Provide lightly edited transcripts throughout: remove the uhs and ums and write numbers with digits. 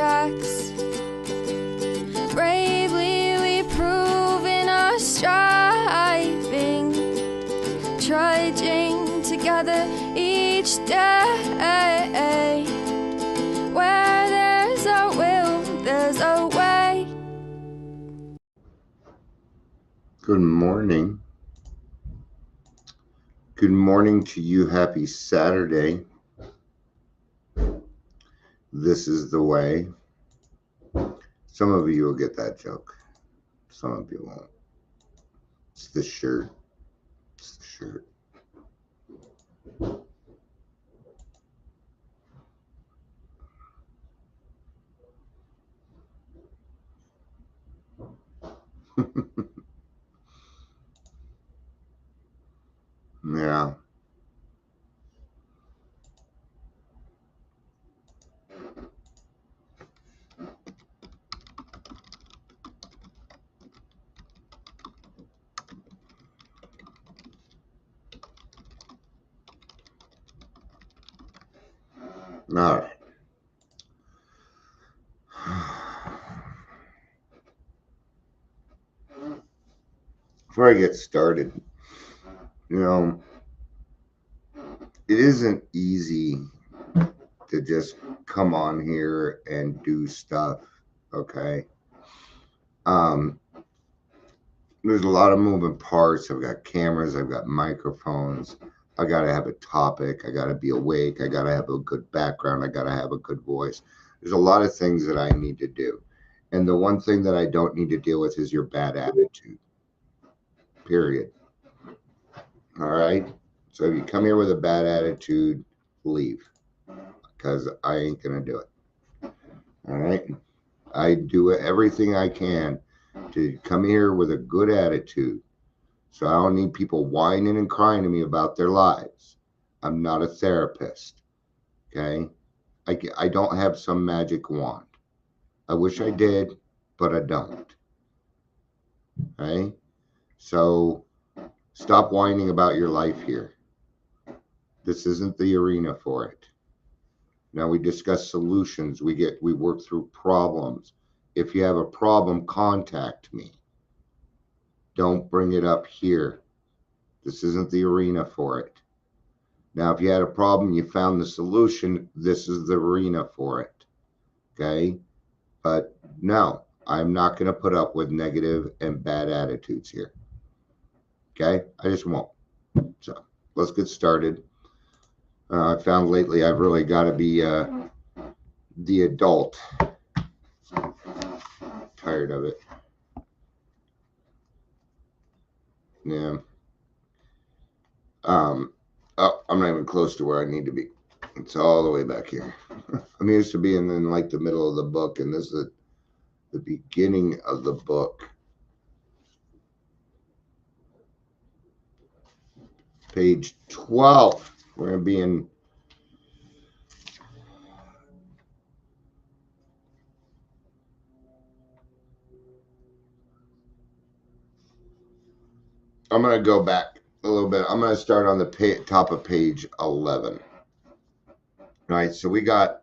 tracks. Bravely we prove in our striving, trudging together each day. Where there's a will, there's a way. Good morning. Good morning to you. Happy Saturday. This is the way. Some of you will get that joke. Some of you won't. It's the shirt. It's the shirt. Yeah. All right. Before I get started, it isn't easy to just come on here and do stuff, okay? There's a lot of moving parts. I've got cameras, I've got microphones. I got to have a topic. I got to be awake. I got to have a good background. I got to have a good voice. There's a lot of things that I need to do. And the one thing that I don't need to deal with is your bad attitude. Period. All right? So if you come here with a bad attitude, leave. Because I ain't going to do it. All right? I do everything I can to come here with a good attitude. So I don't need people whining and crying to me about their lives. I'm not a therapist, okay? I don't have some magic wand. I wish I did, but I don't, okay? So stop whining about your life here. This isn't the arena for it. Now we discuss solutions. We work through problems. If you have a problem, contact me. Don't bring it up here. This isn't the arena for it. Now, if you had a problem, you found the solution, this is the arena for it. Okay? But no, I'm not going to put up with negative and bad attitudes here. Okay? I just won't. So let's get started. I found lately I've really got to be the adult. Tired of it. Yeah. Oh, I'm not even close to where I need to be. It's all the way back here. I'm used to being in like the middle of the book, and this is the beginning of the book. Page 12. We're going to be in I'm going to go back a little bit. I'm going to start on the top of page 11. All right, so we got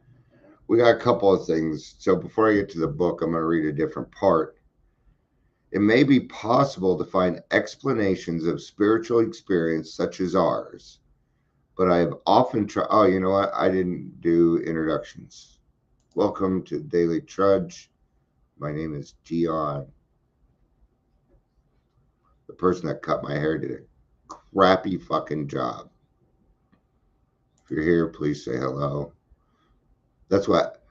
a couple of things. So before I get to the book, I'm going to read a different part. It may be possible to find explanations of spiritual experience such as ours, but I have often tried. Oh, you know what? I didn't do introductions. Welcome to Daily Trudge. My name is Dion. The person that cut my hair did a crappy fucking job. If you're here, please say hello. That's what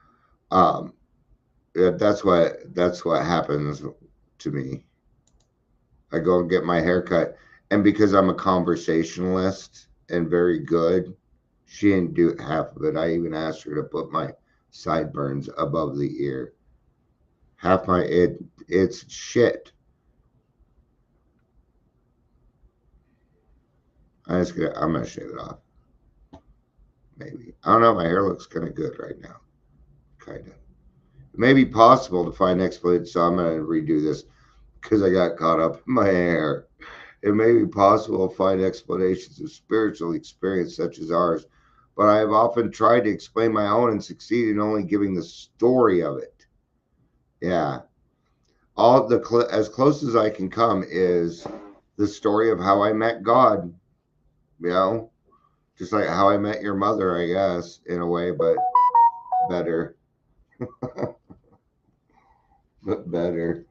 happens to me. I go and get my hair cut, and because I'm a conversationalist and very good, she didn't do half of it. I even asked her to put my sideburns above the ear. It's shit. I'm gonna shave it off. Maybe. I don't know, my hair looks kind of good right now. Kind of. It may be possible to find explanations, so I'm gonna redo this because I got caught up in my hair. It may be possible to find explanations of spiritual experience such as ours, but I have often tried to explain my own and succeeded in only giving the story of it. Yeah. As close as I can come is the story of how I met God, you know, just like how I met your mother, I guess, in a way, but better. But better.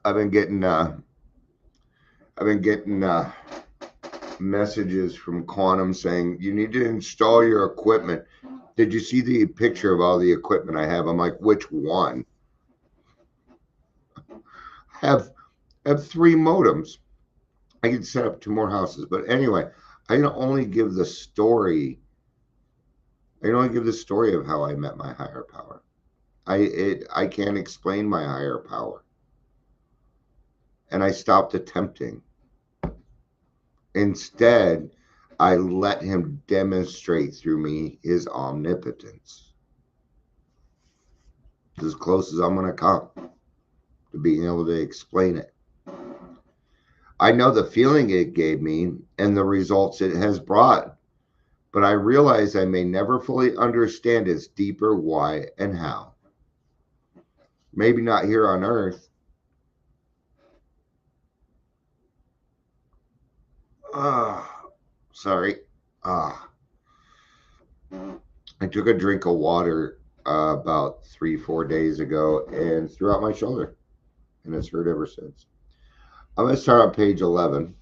I've been getting messages from Quantum saying you need to install your equipment. Did you see the picture of all the equipment I have? I'm like, which one? I have 3 modems. I can set up 2 more houses, but anyway, I can only give the story. I can only give the story of how I met my higher power. I can't explain my higher power, and I stopped attempting. Instead, I let him demonstrate through me his omnipotence. As close as I'm going to come to being able to explain it. I know the feeling it gave me and the results it has brought, but I realize I may never fully understand its deeper why and how. Maybe not here on Earth. Sorry. I took a drink of water about 3-4 days ago and threw out my shoulder, and it's hurt ever since. I'm going to start on page 11.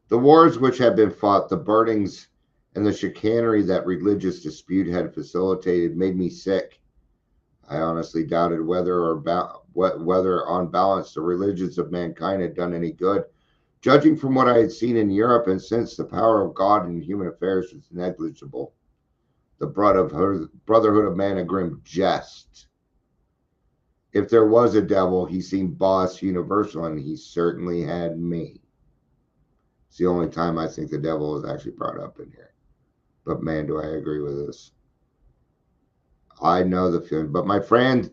The wars which had been fought, the burnings, and the chicanery that religious dispute had facilitated made me sick. I honestly doubted whether on balance the religions of mankind had done any good. Judging from what I had seen in Europe and since, the power of God in human affairs was negligible. The brotherhood of man a grim jest. If there was a devil, he seemed boss universal, and he certainly had me. It's the only time I think the devil is actually brought up in here. But man, do I agree with this. I know the feeling. But my friend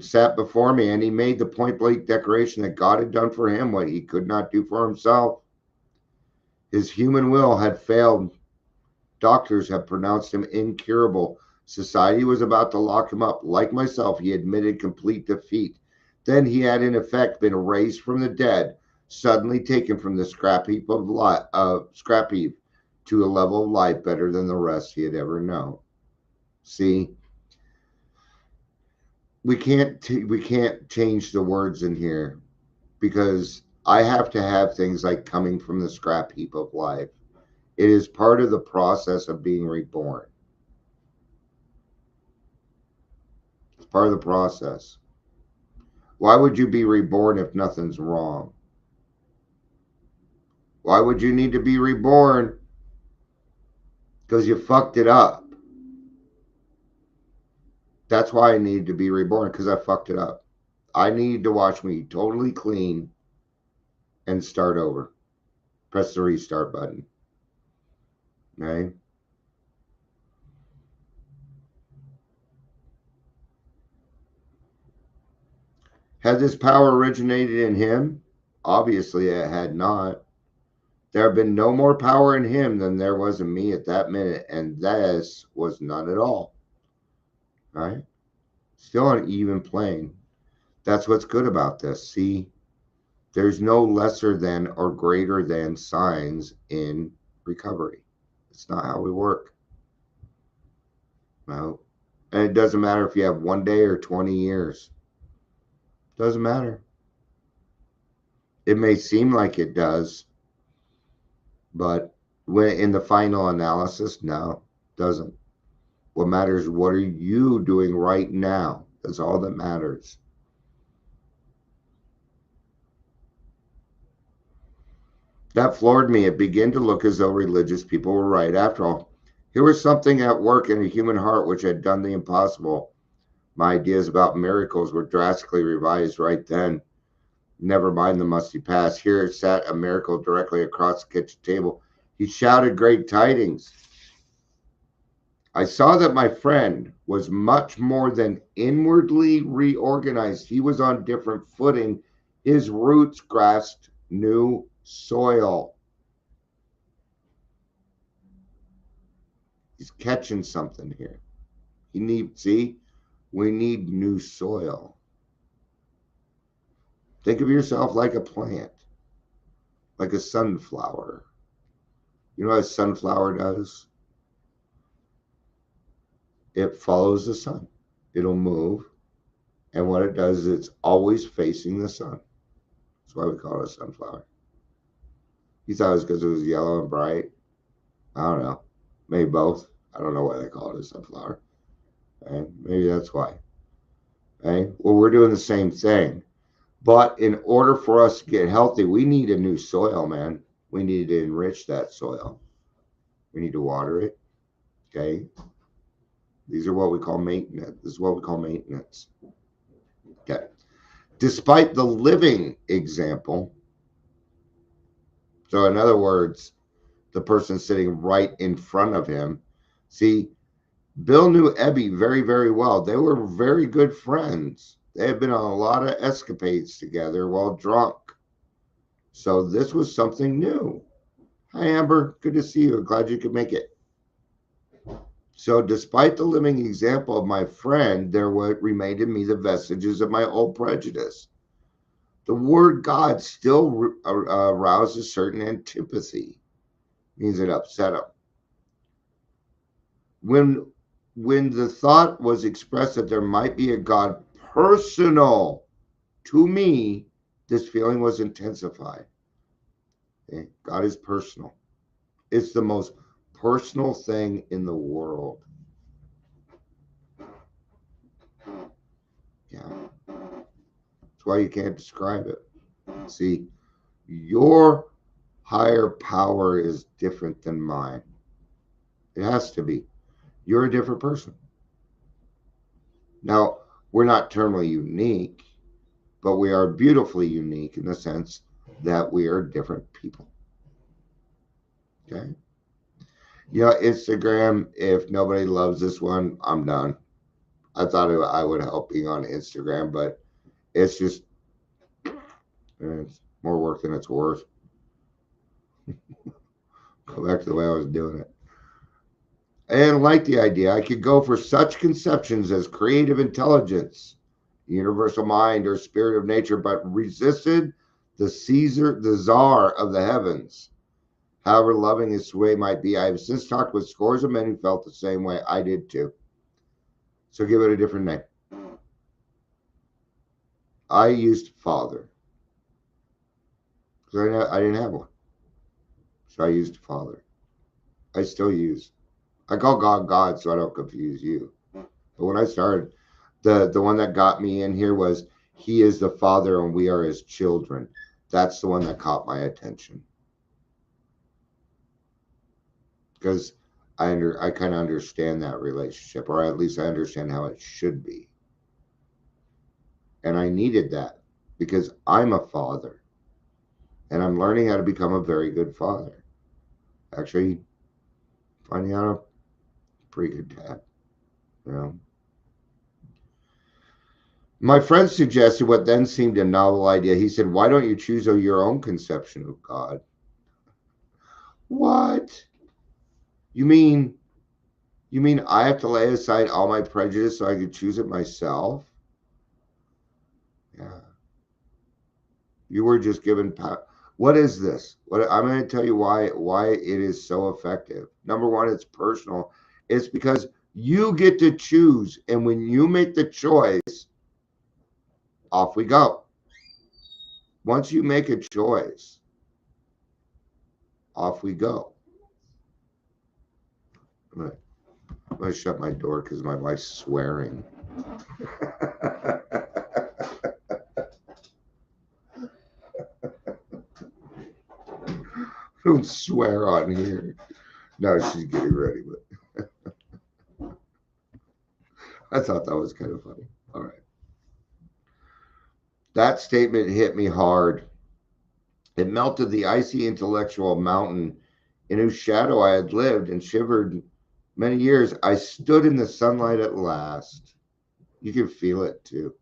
sat before me, and he made the point-blank declaration that God had done for him what he could not do for himself. His human will had failed. Doctors had pronounced him incurable. Society was about to lock him up. Like myself, he admitted complete defeat. Then he had, in effect, been raised from the dead, suddenly taken from the scrap heap to a level of life better than the rest he had ever known. See, we can't change the words in here, because I have to have things like coming from the scrap heap of life. It is part of the process of being reborn. It's part of the process. Why would you be reborn if nothing's wrong? Why would you need to be reborn? Because you fucked it up. That's why I need to be reborn, because I fucked it up. I need to watch me totally clean and start over. Press the restart button. Okay? Had this power originated in him? Obviously, it had not. There had been no more power in him than there was in me at that minute, and this was none at all. Right? Still on an even plane. That's what's good about this. See, there's no lesser than or greater than signs in recovery. It's not how we work. No. And it doesn't matter if you have 1 day or 20 years. Doesn't matter. It may seem like it does, but when in the final analysis, no, doesn't. What matters is what are you doing right now? That's all that matters. That floored me. It began to look as though religious people were right. After all, here was something at work in a human heart which had done the impossible. My ideas about miracles were drastically revised right then. Never mind the musty past. Here sat a miracle directly across the kitchen table. He shouted great tidings. I saw that my friend was much more than inwardly reorganized. He was on different footing His roots grasped new soil. He's catching something here. We need new soil. Think of yourself like a plant, like a sunflower. You know what a sunflower does? It follows the sun. It'll move. And what it does is it's always facing the sun. That's why we call it a sunflower. You thought it was because it was yellow and bright? I don't know. Maybe both. I don't know why they call it a sunflower. Okay? Maybe that's why. Okay? Well, we're doing the same thing. But in order for us to get healthy, we need a new soil, man. We need to enrich that soil. We need to water it. Okay? These are what we call maintenance. This is what we call maintenance. Okay. Despite the living example, so in other words, the person sitting right in front of him, see, Bill knew Ebby very, very well. They were very good friends. They had been on a lot of escapades together while drunk. So this was something new. Hi, Amber. Good to see you. Glad you could make it. So despite the living example of my friend, there remained in me the vestiges of my old prejudice. The word God still aroused a certain antipathy. Means it upset him. When the thought was expressed that there might be a God personal to me, this feeling was intensified. Okay? God is personal. It's the most personal thing in the world. Yeah. That's why you can't describe it. See, your higher power is different than mine. It has to be. You're a different person. Now, we're not terminally unique, but we are beautifully unique in the sense that we are different people. Okay? You know, Instagram, if nobody loves this one, I'm done. I thought I would help being on Instagram, but it's just, it's more work than it's worth. Go back to the way I was doing it. I didn't like the idea. I could go for such conceptions as creative intelligence, universal mind, or spirit of nature, but resisted the czar of the heavens. However loving his sway might be, I have since talked with scores of men who felt the same way. I did too. So give it a different name. I used father. Because I didn't have one. So I used father. I still use. I call God God so I don't confuse you. But when I started, the one that got me in here was he is the father and we are his children. That's the one that caught my attention. Because I kind of understand that relationship, or at least I understand how it should be. And I needed that because I'm a father. And I'm learning how to become a very good father. Actually, finding out a pretty good dad. You know. My friend suggested what then seemed a novel idea. He said, why don't you choose your own conception of God? What? You mean I have to lay aside all my prejudice so I could choose it myself? Yeah. You were just given power. What is this? I'm going to tell you why it is so effective. Number one, it's personal. It's because you get to choose, and when you make the choice, off we go. Once you make a choice, off we go. I'm going to shut my door because my wife's swearing. Don't swear on here. No, she's getting ready, but I thought that was kind of funny. All right. That statement hit me hard. It melted the icy intellectual mountain in whose shadow I had lived and shivered many years. I stood in the sunlight at last. You can feel it too.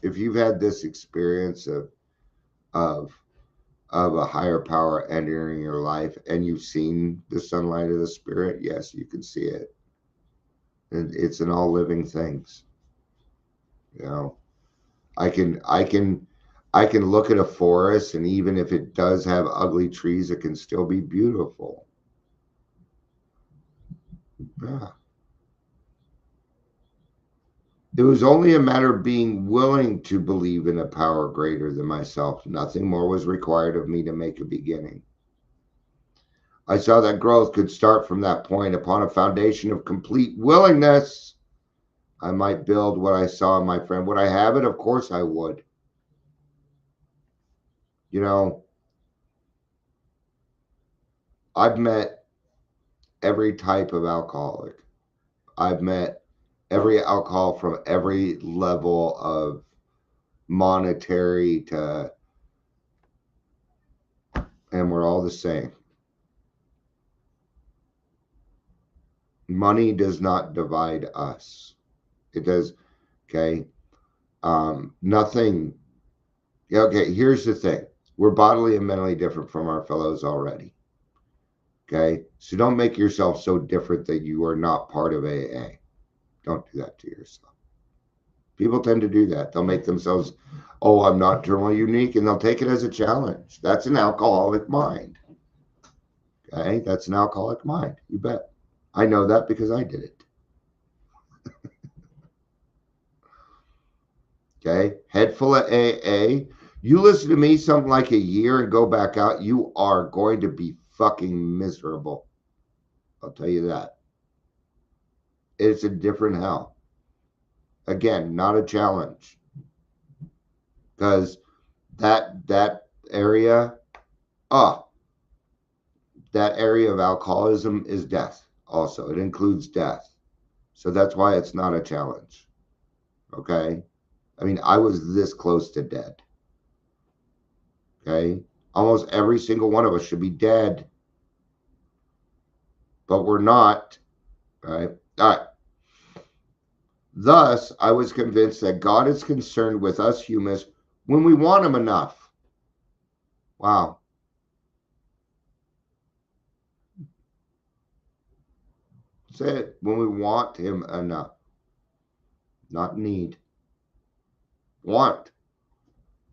if you've had this experience of of a higher power entering your life and you've seen the sunlight of the spirit, yes, you can see it. And it's in all living things. You know, I can look at a forest, and even if it does have ugly trees, it can still be beautiful. Yeah. It was only a matter of being willing to believe in a power greater than myself. Nothing more was required of me to make a beginning. I saw that growth could start from that point. Upon a foundation of complete willingness, I might build what I saw in my friend. Would I have it? Of course I would. You know, I've met every type of alcoholic. I've met every alcohol from every level of monetary to, and we're all the same. Money does not divide us. It does. Okay. Nothing. Okay. Here's the thing. We're bodily and mentally different from our fellows already. Okay. So don't make yourself so different that you are not part of AA. Don't do that to yourself. People tend to do that. They'll make themselves, oh, I'm not terminally unique, and they'll take it as a challenge. That's an alcoholic mind. Okay. That's an alcoholic mind. You bet. I know that because I did it. Okay. Head full of AA. You listen to me something like a year and go back out, you are going to be fucking miserable. I'll tell you that. It's a different hell. Again, not a challenge. Because that area, that area of alcoholism is death also. It includes death. So that's why it's not a challenge. Okay? I mean, I was this close to dead. Okay? Almost every single one of us should be dead. But we're not. Right? All right. Thus, I was convinced that God is concerned with us humans when we want him enough. Wow. Say it. When we want him enough. Not need. Want.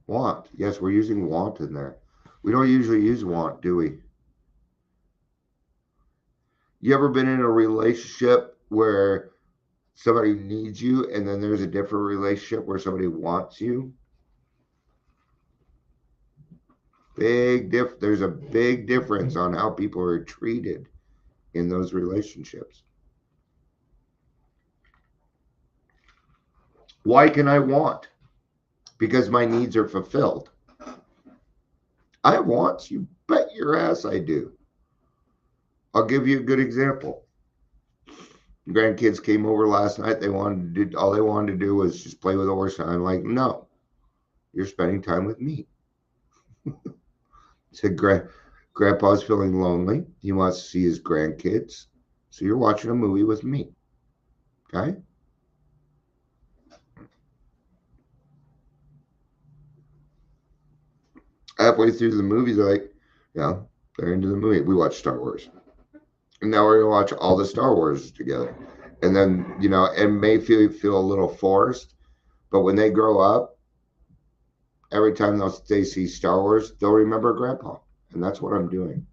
Want. Yes, we're using want in there. We don't usually use want, do we? You ever been in a relationship where somebody needs you and then there's a different relationship where somebody wants you? There's a big difference on how people are treated in those relationships. Why can I want? Because my needs are fulfilled. I have wants. You bet your ass I do. I'll give you a good example. Grandkids came over last night. All they wanted to do was just play with a horse. And I'm like, no, you're spending time with me. Said Grandpa's feeling lonely. He wants to see his grandkids. So you're watching a movie with me. Okay? Halfway through the movie, they're like, yeah, they're into the movie. We watch Star Wars. And now we're going to watch all the Star Wars together. And then, it may feel a little forced, but when they grow up, every time they see Star Wars, they'll remember Grandpa. And that's what I'm doing.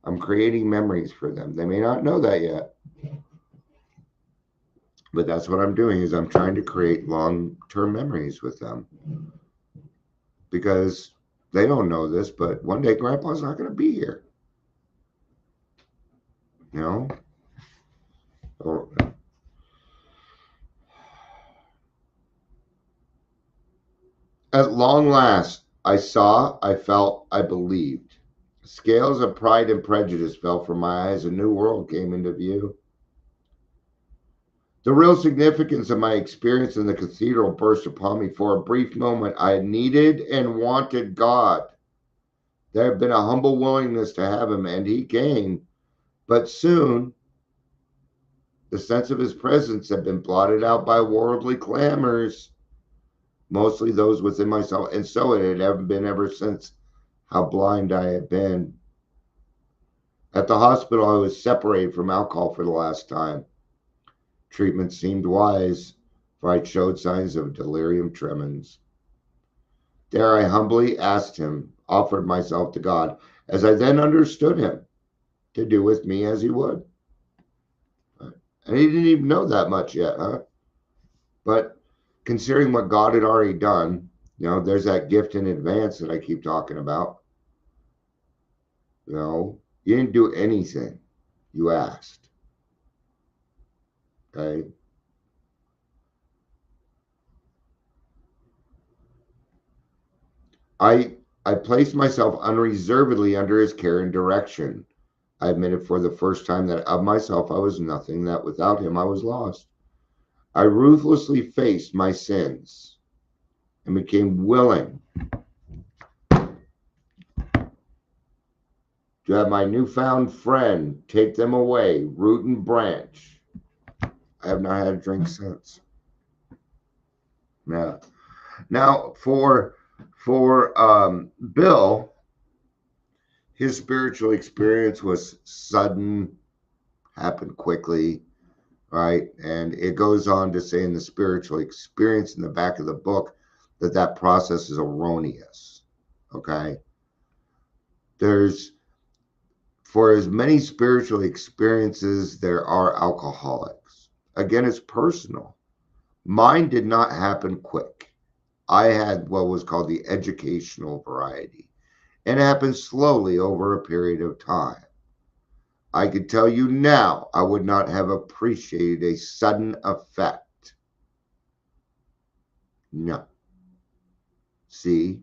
I'm creating memories for them. They may not know that yet. But that's what I'm doing, is I'm trying to create long-term memories with them. Because they don't know this, but one day Grandpa's not going to be here. Or, at long last, I saw, I felt, I believed. Scales of pride and prejudice fell from my eyes. A new world came into view. The real significance of my experience in the cathedral burst upon me. For a brief moment, I had needed and wanted God. There had been a humble willingness to have him, and he came. But soon, the sense of his presence had been blotted out by worldly clamors. mostly those within myself. And so it had been ever since how blind I had been. At the hospital, I was separated from alcohol for the last time. Treatment seemed wise, for I showed signs of delirium tremens. There I humbly asked him, offered myself to God, as I then understood him, to do with me as he would. And he didn't even know that much yet, huh? But considering what God had already done, there's that gift in advance that I keep talking about. You didn't do anything. You asked. Okay? I placed myself unreservedly under his care and direction. I admitted for the first time that of myself I was nothing, that without him I was lost. I ruthlessly faced my sins and became willing to have my newfound friend take them away, root and branch. I have not had a drink since. Yeah. Now, for Bill, his spiritual experience was sudden, happened quickly, right? And it goes on to say in the spiritual experience in the back of the book that process is erroneous. Okay. For as many spiritual experiences there are alcoholics. Again, it's personal. Mine did not happen quick. I had what was called the educational variety, and it happened slowly over a period of time. I could tell you now, I would not have appreciated a sudden effect. No. See?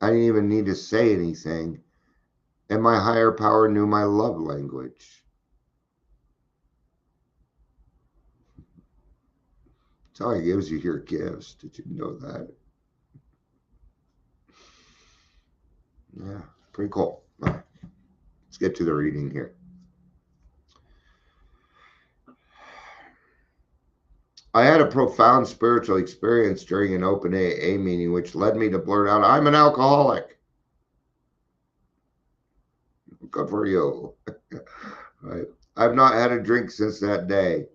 I didn't even need to say anything, and my higher power knew my love language. That's all he gives you your gifts. Did you know that? Yeah, pretty cool. All right, let's get to the reading here. I had a profound spiritual experience during an open AA meeting, which led me to blurt out, I'm an alcoholic. Good for you. Right. I've not had a drink since that day.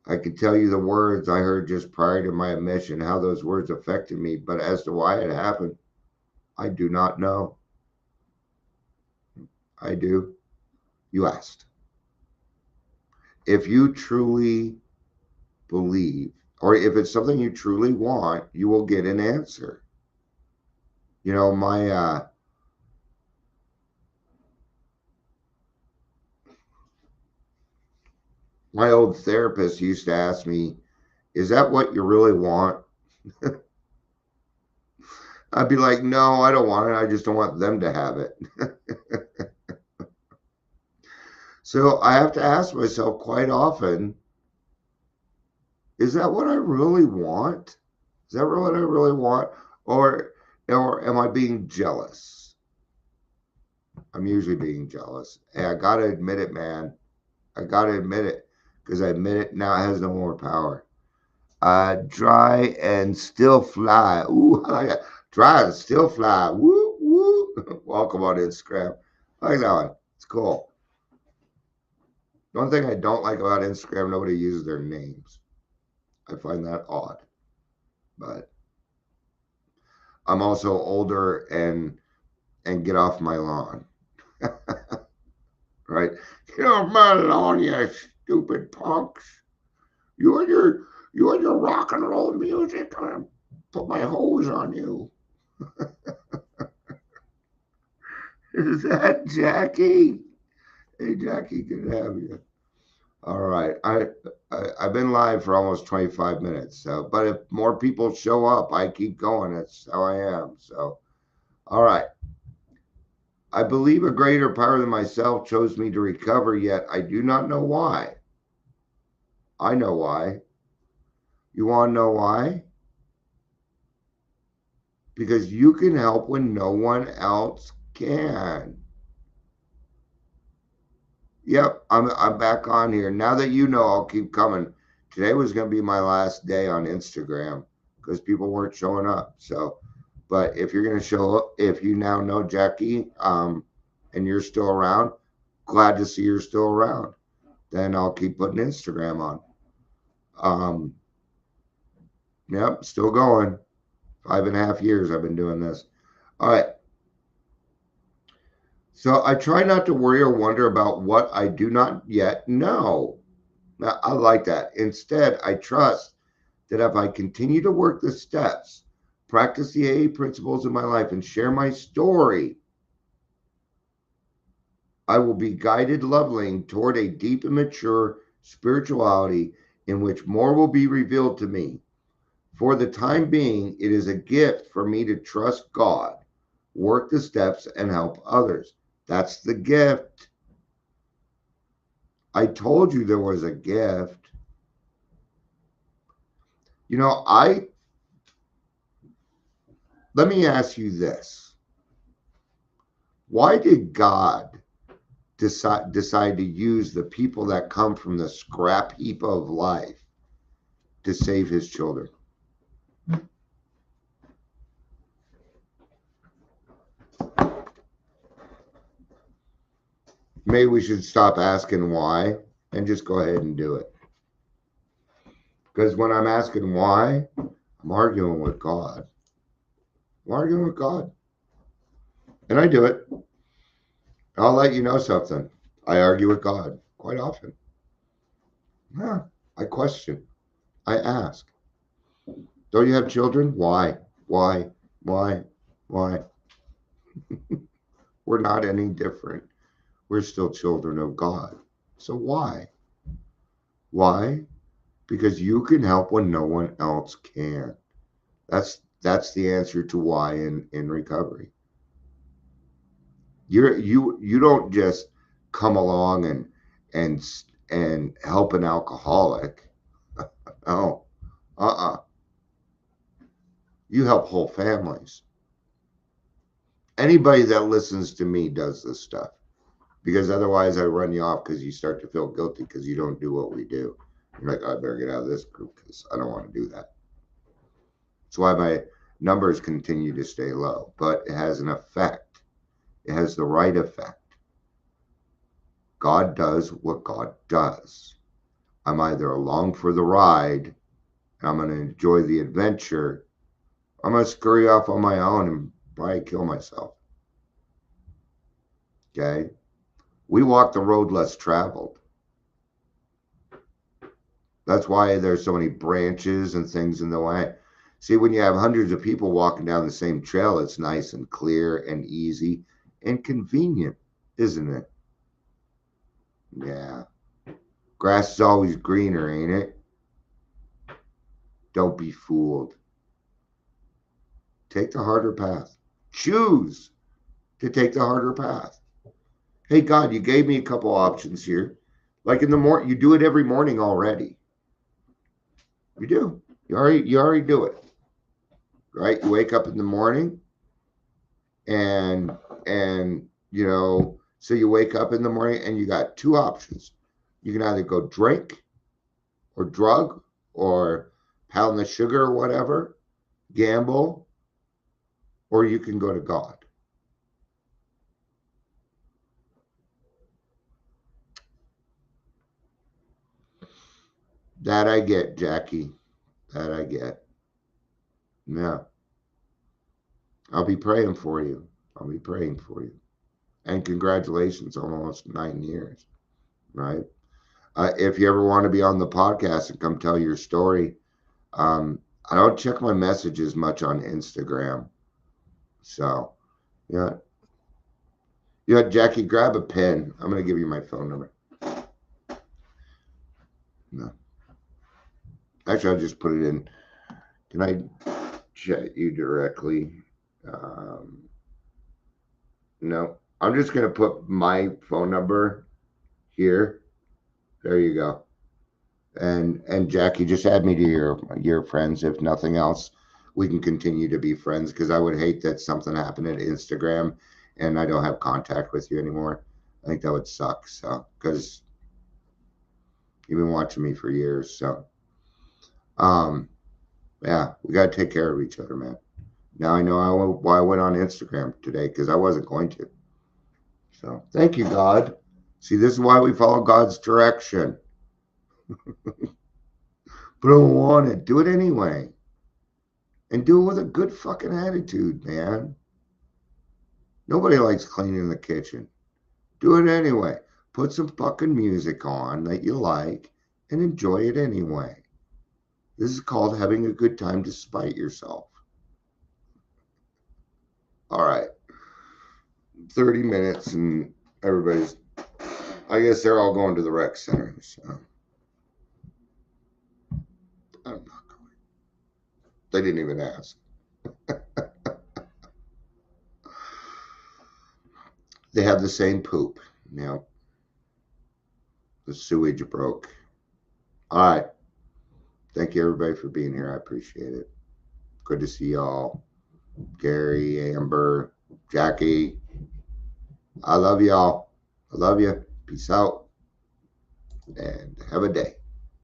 I could tell you the words I heard just prior to my admission, how those words affected me, but as to why it happened, I do not know. I do. You asked. If you truly believe, or if it's something you truly want, you will get an answer. My old therapist used to ask me, is that what you really want? I'd be like, no, I don't want it. I just don't want them to have it. So I have to ask myself quite often, is that what I really want? Is that what I really want? Or am I being jealous? I'm usually being jealous. Hey, I got to admit it, man. I got to admit it, because I admit it now, it has no more power. Dry and still fly. Ooh, dry and still fly. Woo, woo. Welcome on Instagram. I like that one. It's cool. The one thing I don't like about Instagram, nobody uses their names. I find that odd. But I'm also older and get off my lawn. Right? Get off my lawn, you stupid punks. You and your rock and roll music. I'm gonna put my hose on you. Is that Jackie? Hey, Jackie, good to have you. All right. I've been live for almost 25 minutes. So, but if more people show up, I keep going. That's how I am. So, all right. I believe a greater power than myself chose me to recover, yet I do not know why. I know why. You want to know why? Because you can help when no one else can. Yep, I'm back on here. Now that you know, I'll keep coming. today was going to be my last day on Instagram because people weren't showing up. So, but if you're going to show up, if you now know Jackie, and you're still around, glad to see you're still around. Then I'll keep putting Instagram on. Yep, still going. 5.5 years I've been doing this. All right. So I try not to worry or wonder about what I do not yet know. Now, I like that. Instead, I trust that if I continue to work the steps, practice the AA principles in my life, and share my story, I will be guided lovingly toward a deep and mature spirituality in which more will be revealed to me. For the time being, it is a gift for me to trust God, work the steps, and help others. That's the gift. I told you there was a gift. You know, let me ask you this. Why did God decide to use the people that come from the scrap heap of life to save his children? Maybe we should stop asking why and just go ahead and do it. Because when I'm asking why, I'm arguing with God. I'm arguing with God. And I do it. I'll let you know something. I argue with God quite often. Yeah, I question. I ask. Don't you have children? Why? Why? Why? Why? We're not any different. We're still children of God. So why? Why? Because you can help when no one else can. That's the answer to why in recovery. You don't just come along and help an alcoholic. No. You help whole families. Anybody that listens to me does this stuff, because otherwise I run you off because you start to feel guilty because you don't do what we do. You're like, I better get out of this group because I don't want to do that. That's why my numbers continue to stay low, but it has an effect. It has the right effect. God does what God does. I'm either along for the ride and I'm going to enjoy the adventure. I'm going to scurry off on my own and probably kill myself. Okay? We walk the road less traveled. That's why there's so many branches and things in the way. See, when you have hundreds of people walking down the same trail, it's nice and clear and easy and convenient, isn't it? Yeah. Grass is always greener, ain't it? Don't be fooled. Take the harder path. Choose to take the harder path. Hey, God, you gave me a couple options here. Like in the morning, you do it every morning already. You do. You already do it. Right? You wake up in the morning and so you wake up in the morning and you got two options. You can either go drink or drug or pound the sugar or whatever, gamble, or you can go to God. That I get, Jackie. That I get. Yeah. I'll be praying for you. I'll be praying for you. And congratulations on almost 9 years, right? If you ever want to be on the podcast and come tell your story, I don't check my messages much on Instagram. So, yeah. Yeah, Jackie, grab a pen. I'm going to give you my phone number. No. Actually, I'll just put it in. Can I chat you directly? No. I'm just going to put my phone number here. There you go. And Jackie, just add me to your friends. If nothing else, we can continue to be friends, because I would hate that something happened at Instagram and I don't have contact with you anymore. I think that would suck. So, because you've been watching me for years. So, Yeah, we got to take care of each other, man. Now I know why I went on Instagram today, because I wasn't going to. So thank you, God. See, this is why we follow God's direction. But I don't want it. Do it anyway. And do it with a good fucking attitude, man. Nobody likes cleaning the kitchen. Do it anyway. Put some fucking music on that you like and enjoy it anyway. This is called having a good time despite yourself. All right. 30 minutes and everybody's, I guess they're all going to the rec center. So I'm not going. They didn't even ask. They have the same poop. You know, the sewage broke. All right. Thank you, everybody, for being here. I appreciate it. Good to see y'all. Gary, Amber, Jackie. I love y'all. I love you. Peace out. And have a day.